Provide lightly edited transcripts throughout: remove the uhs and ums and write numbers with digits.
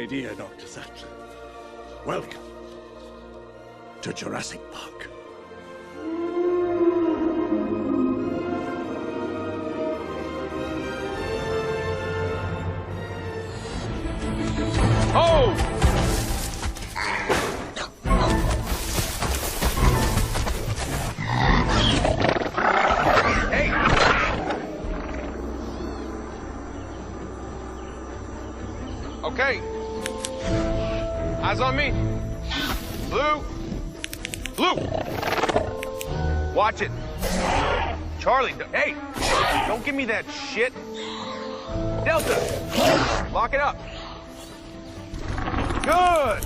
idea, Dr. Sattler. Welcome to Jurassic Park. Oh! Hey! Okay. Eyes on me. Blue. Blue. Watch it. Charlie, hey! Don't give me that shit. Delta. Lock it up. Good.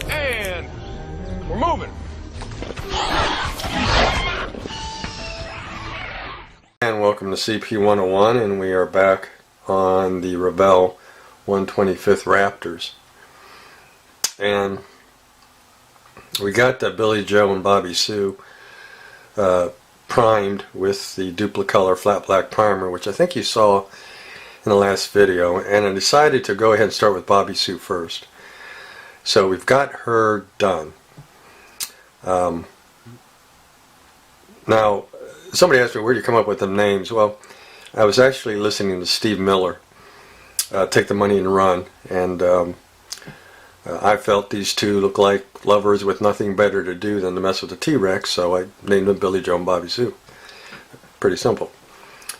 And we're moving. And welcome to CP101, and we are back on the Revell 125th Raptors. And we got Billy Joe and Bobby Sue primed with the Duplicolor flat black primer, which I think you saw in the last video, and I decided to go ahead and start with Bobby Sue first. So we've got her done. Now, somebody asked me, where do you come up with the names? Well, I was actually listening to Steve Miller, Take the Money and Run, and I felt these two look like lovers with nothing better to do than to mess with the T-Rex, so I named them Billy Joe and Bobby Sue. Pretty simple.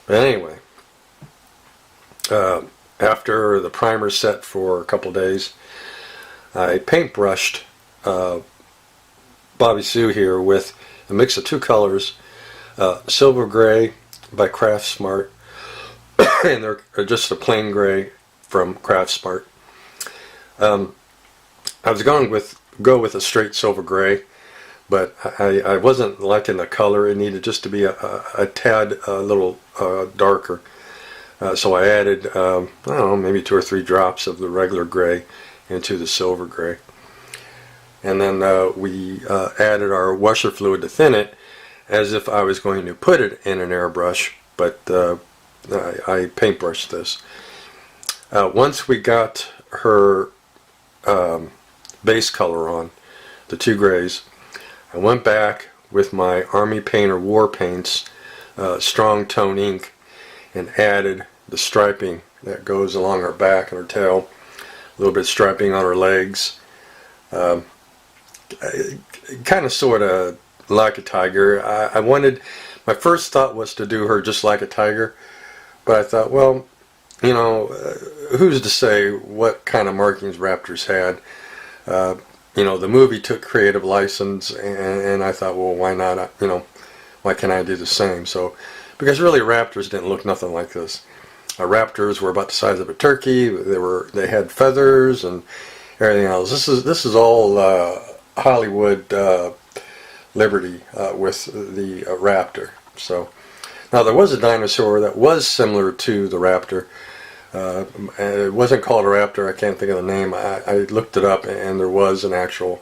But anyway, after the primer set for a couple days, I paintbrushed Bobby Sue here with a mix of two colors, Silver Gray by Craft Smart, and they're just a plain gray from Craft Smart. I was going go with a straight silver gray, but I wasn't liking the color. It needed just to be a tad a little darker. So I added, I don't know, maybe 2 or 3 drops of the regular gray into the silver gray. And then we added our washer fluid to thin it, as if I was going to put it in an airbrush, but I paintbrushed this. Once we got her base color on, the 2 grays, I went back with my Army Painter War Paints strong tone ink and added the striping that goes along her back and her tail, a little bit striping on her legs, kind of sort of like a tiger. I wanted, my first thought was to do her just like a tiger, but I thought, well, you know, who's to say what kind of markings raptors had? You know, the movie took creative license, and I thought, well, why not, you know, why can't I do the same? So, because really raptors didn't look nothing like this. Raptors were about the size of a turkey. They had feathers and everything else. This is all Hollywood liberty with the raptor. So now there was a dinosaur that was similar to the raptor. It wasn't called a raptor. I can't think of the name. I looked it up, and there was an actual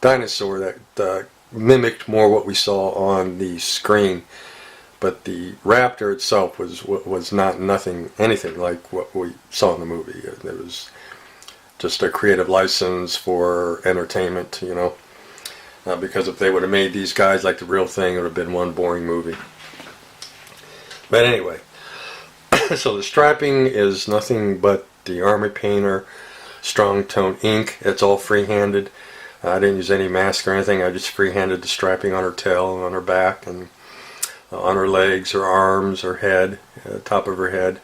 dinosaur that mimicked more what we saw on the screen. But the raptor itself was not anything like what we saw in the movie. It was just a creative license for entertainment, you know. Because if they would have made these guys like the real thing, it would have been one boring movie. But anyway, so the striping is nothing but the Army Painter strong tone ink. It's all free-handed. I didn't use any mask or anything. I just free-handed the striping on her tail and on her back and on her legs, her arms, her head, top of her head.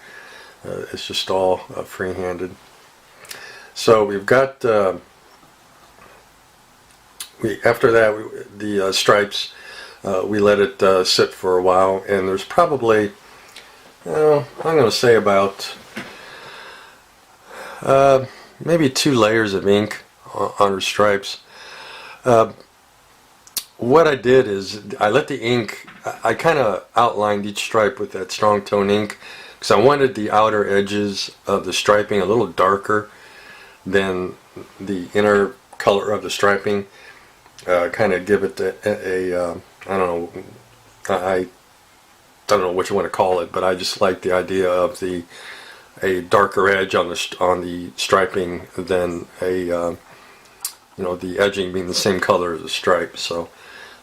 It's just all free-handed. So we've got, after that, the stripes, we let it sit for a while, and there's probably, I'm going to say about maybe 2 layers of ink on her stripes. What I did is I let the ink, I kind of outlined each stripe with that strong tone ink because I wanted the outer edges of the striping a little darker than the inner color of the striping. Kind of give it I don't know what you want to call it, but I just like the idea of the darker edge on the striping than a the edging being the same color as the stripe. So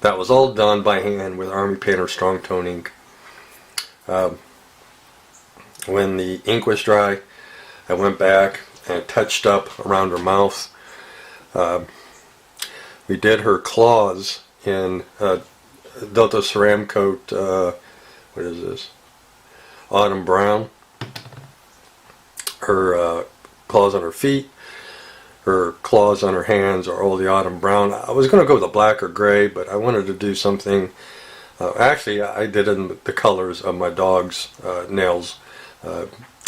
that was all done by hand with Army Painter Strong Tone ink. When the ink was dry, I went back and touched up around her mouth. We did her claws in Delta Ceram Coat, what is this? Autumn Brown. Her claws on her feet, her claws on her hands are all the Autumn Brown. I was going to go with the black or gray, but I wanted to do something. Actually, I did in the colors of my dog's nails.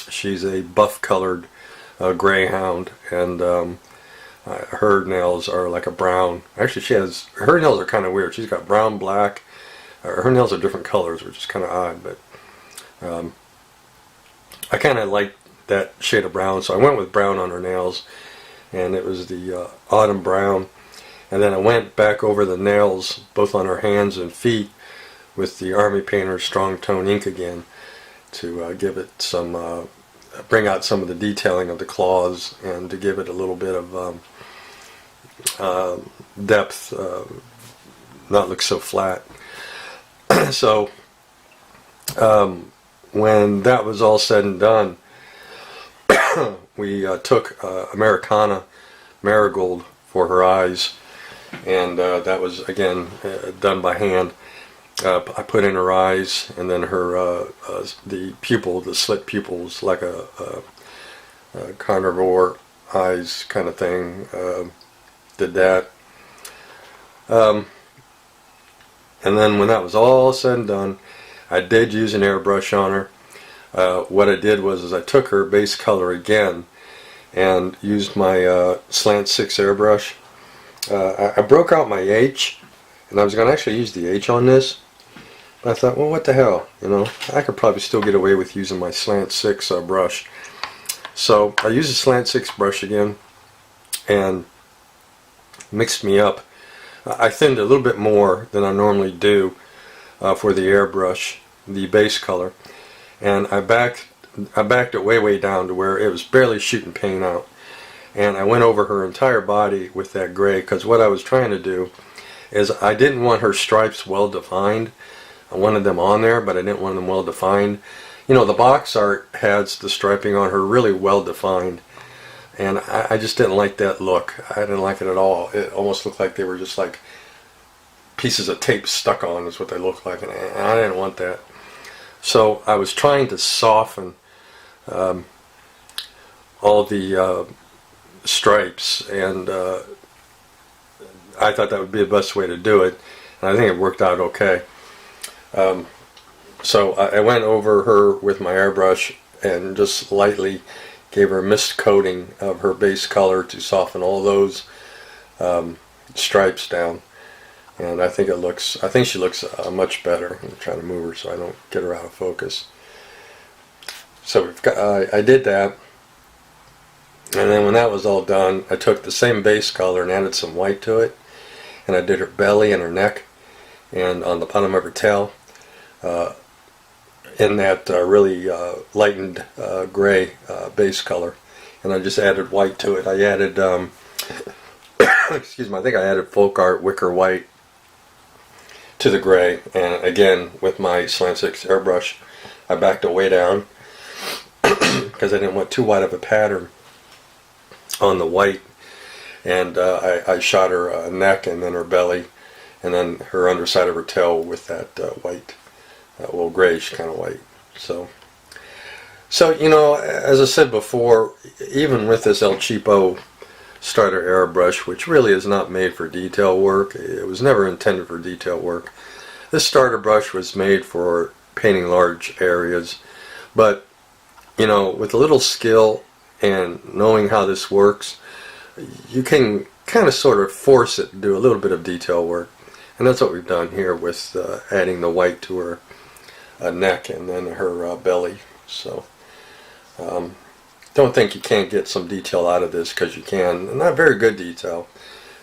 She's a buff colored greyhound, and her nails are like a brown. Actually, her nails are kind of weird. She's got brown, black. Her nails are different colors, which is kind of odd, but I kind of like that shade of brown, so I went with brown on her nails, and it was the Autumn Brown. And then I went back over the nails, both on her hands and feet, with the Army Painter Strong Tone ink again, to give it some, bring out some of the detailing of the claws, and to give it a little bit of depth, not look so flat. So when that was all said and done, we took Americana Marigold for her eyes, and that was again done by hand. I put in her eyes, and then her the pupil, the slit pupils, like a carnivore eyes kind of thing. Did that, and then when that was all said and done, I did use an airbrush on her. What I did was I took her base color again and used my Slant 6 airbrush. I broke out my H, and I was going to actually use the H on this, but I thought, well, what the hell, I could probably still get away with using my Slant 6 brush. So I used the Slant 6 brush again and mixed me up. I thinned a little bit more than I normally do for the airbrush, the base color, and I backed it way down to where it was barely shooting paint out, and I went over her entire body with that gray, because what I was trying to do is I didn't want her stripes well defined. I wanted them on there, but I didn't want them well defined. The box art has the striping on her really well defined, and I just didn't like that look. I didn't like it at all. It almost looked like they were just like pieces of tape stuck on, is what they looked like, and I didn't want that. So I was trying to soften all the stripes, and I thought that would be the best way to do it, and I think it worked out okay. So I went over her with my airbrush and just lightly gave her a mist coating of her base color to soften all those stripes down. And I think she looks much better. I'm trying to move her so I don't get her out of focus. So I did that, and then when that was all done, I took the same base color and added some white to it, and I did her belly and her neck, and on the bottom of her tail, in that really lightened gray base color, and I just added white to it. I added, excuse me, I think I added folk art wicker white to the gray, and again with my Slant 6 airbrush I backed it way down because I didn't want too wide of a pattern on the white, and I shot her neck and then her belly and then her underside of her tail with that white, well, grayish kind of white. So as I said before, even with this El Cheapo starter airbrush, which really is not made for detail work, it was never intended for detail work. This starter brush was made for painting large areas, but with a little skill and knowing how this works, you can kind of sort of force it to do a little bit of detail work, and that's what we've done here with adding the white to her neck and then her belly. So don't think you can't get some detail out of this, because you can. Not very good detail.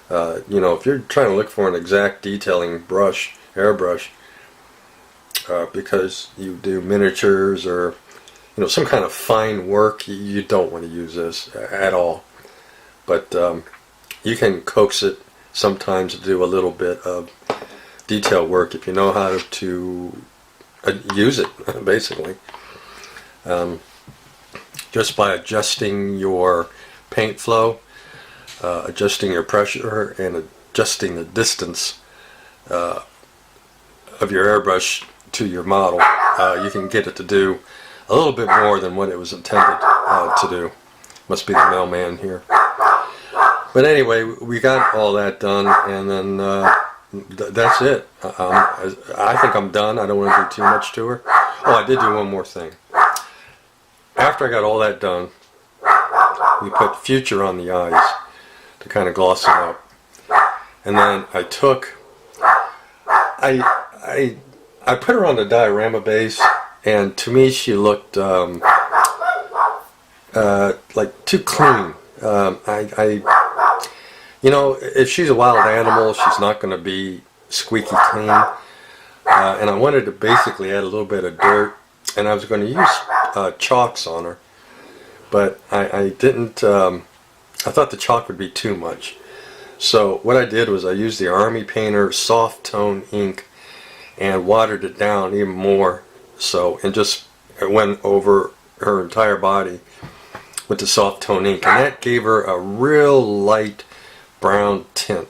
If you're trying to look for an exact detailing airbrush, because you do miniatures or some kind of fine work, you don't want to use this at all. But you can coax it sometimes to do a little bit of detail work if you know how to use it, basically. Just by adjusting your paint flow, adjusting your pressure, and adjusting the distance of your airbrush to your model, you can get it to do a little bit more than what it was intended to do. Must be the mailman here. But anyway, we got all that done, and then that's it. I think I'm done. I don't want to do too much to her. Oh, I did do one more thing. After I got all that done, we put Future on the eyes to kind of gloss them up. And then I took, I put her on the diorama base, and to me she looked like too clean. If she's a wild animal, she's not going to be squeaky clean. And I wanted to basically add a little bit of dirt, and I was going to use chalks on her, but I didn't. I thought the chalk would be too much. So what I did was I used the Army Painter soft tone ink and watered it down even more. So, and just went over her entire body with the soft tone ink, and that gave her a real light brown tint,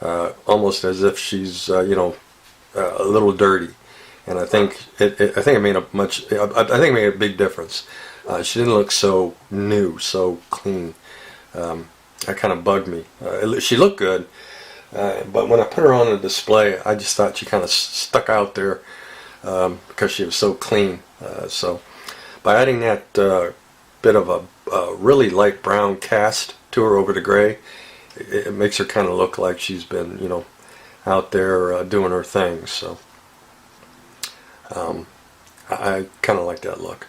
almost as if she's a little dirty. And I think it made a big difference. She didn't look so new, so clean. That kind of bugged me. She looked good, but when I put her on a display, I just thought she kind of stuck out there because she was so clean. So by adding that bit of a really light brown cast to her over the gray, it makes her kind of look like she's been, out there doing her thing. So I kind of like that look.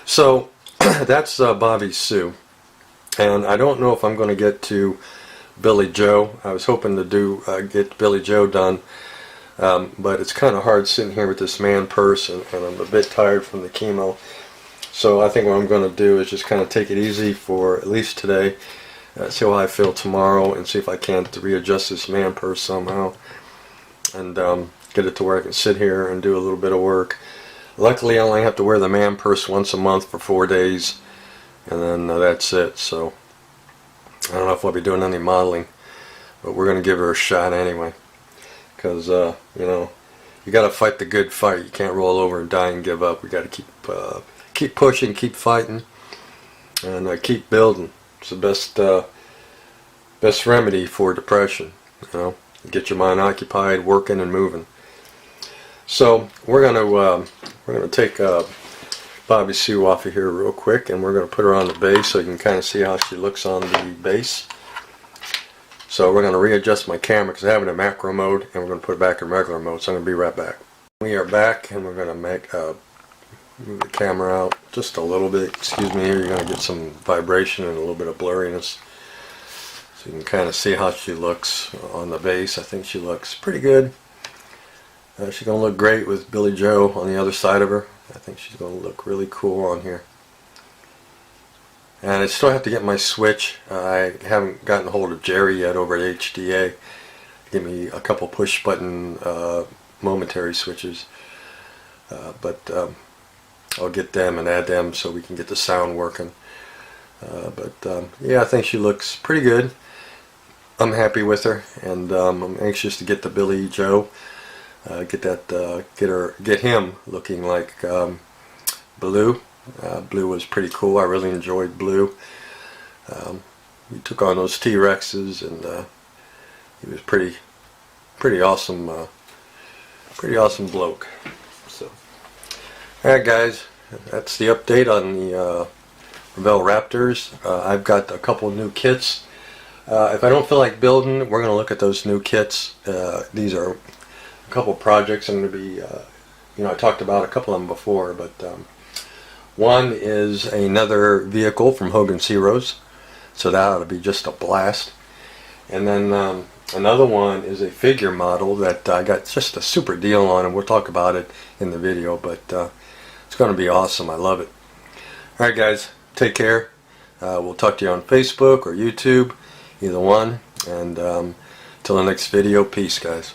So that's Bobby Sue, and I don't know if I'm going to get to Billy Joe. I was hoping to get Billy Joe done, but it's kind of hard sitting here with this man purse, and I'm a bit tired from the chemo. So I think what I'm going to do is just kind of take it easy for at least today, see how I feel tomorrow, and see if I can readjust this man purse somehow, and get it to where I can sit here and do a little bit of work. Luckily, I only have to wear the man purse once a month for 4 days, and then that's it. So I don't know if I'll be doing any modeling, but we're going to give her a shot anyway, because you got to fight the good fight. You can't roll over and die and give up. We got to keep pushing, keep fighting, and keep building. It's the best remedy for depression. Get your mind occupied, working and moving. So we're gonna take Bobby Sue off of here real quick, and we're gonna put her on the base so you can kind of see how she looks on the base. So we're gonna readjust my camera because I have it in macro mode, and we're gonna put it back in regular mode. So I'm gonna be right back. We are back, and we're gonna move the camera out just a little bit. Excuse me here, you're going to get some vibration and a little bit of blurriness. So you can kind of see how she looks on the base. I think she looks pretty good. She's going to look great with Billy Joe on the other side of her. I think she's going to look really cool on here. And I still have to get my switch. I haven't gotten a hold of Jerry yet over at HDA. Give me a couple push button momentary switches. But I'll get them and add them so we can get the sound working. Yeah, I think she looks pretty good. I'm happy with her, and I'm anxious to get the Billy Joe. Get him looking like Blue. Blue was pretty cool. I really enjoyed Blue. He took on those T-Rexes, and he was pretty awesome. Pretty awesome bloke. So. Alright guys, that's the update on the Revell Raptors. I've got a couple new kits. If I don't feel like building, we're going to look at those new kits. These are a couple projects I'm going to be, I talked about a couple of them before, but one is another vehicle from Hogan's Heroes, so that ought to be just a blast. And then another one is a figure model that I got just a super deal on, and we'll talk about it in the video, but It's going to be awesome. I love it. All right, guys, take care. We'll talk to you on Facebook or YouTube, either one. And till the next video, peace, guys.